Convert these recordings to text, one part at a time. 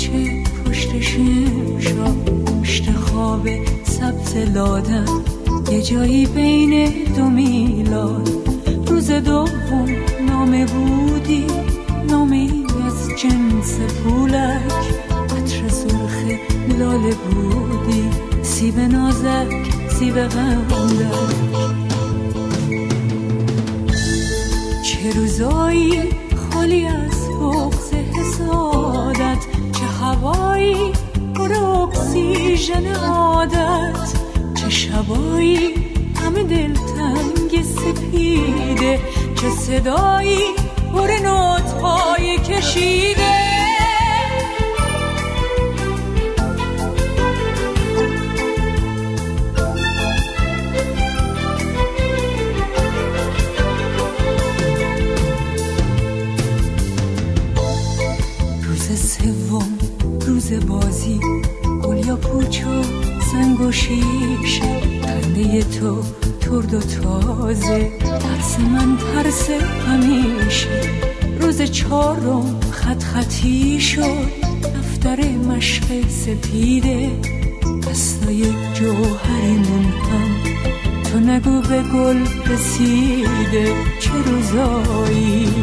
کوچه پشت شمشا، پشت خواب سبز لادم، یه جایی بین 2 میلاد. روز دوم نامه بودی، نامه از جنس پولک، عطر سرخ لاله بودی، سیب نازک سیب غندک. چه روزایی خالی از بغض حسادت، چه هوایی پر اکسیژن عادت، چه شبایی همه دلتنگ سپیده، چه صدایی پر نوت‌های کشیده. سوم روز بازی، گل یا پوچ و سنگ و شیشه، خنده تو ترد و تازه، ترس من ترس همیشه. روز 4 خط خطی شد، دفتر مشق سپیده، دستای جوهریمون هم تو نگو به گل رسیده. چه روزایی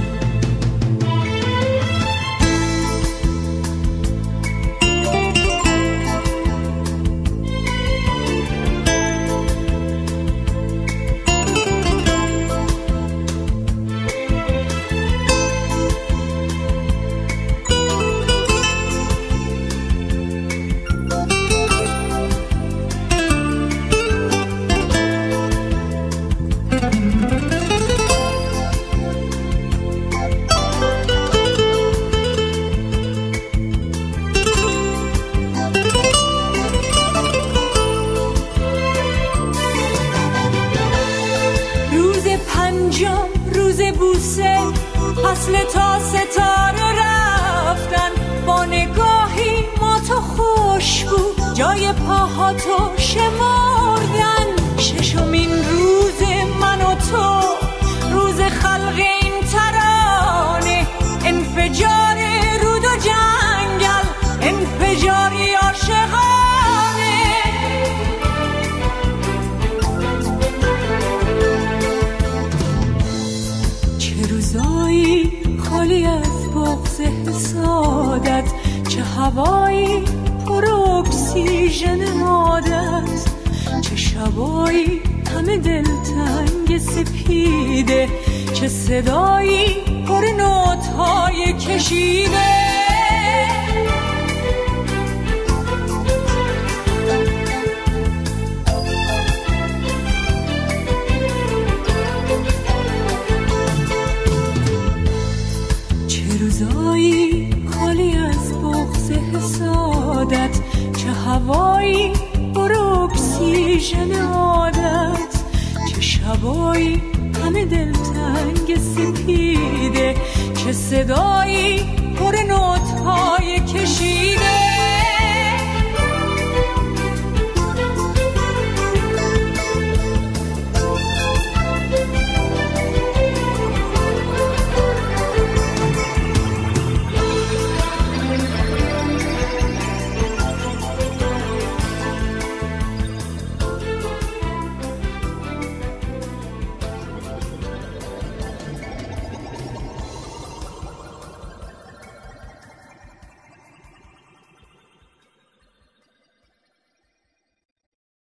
روز بوسه، فصل تا ستاره رفتن، با نگاهی ما تو خوشبو جای پاهاتو شمردن. 6مین روز من و تو، روز خلق این ترانه، انفجار رود و جنگل، انفجاری عاشقانه. روزایی خالی از بغض حسادت، چه هوایی پر اکسیژن عادت، چه شبایی همه دلتنگ سپیده، چه صدایی پر نوت‌های کشیده. روزایی خالی از بغض حسادت، چه هوایی پر اکسیژن عادت، چه شبایی همه دلتنگ سپیده، چه صدایی پر نوت‌های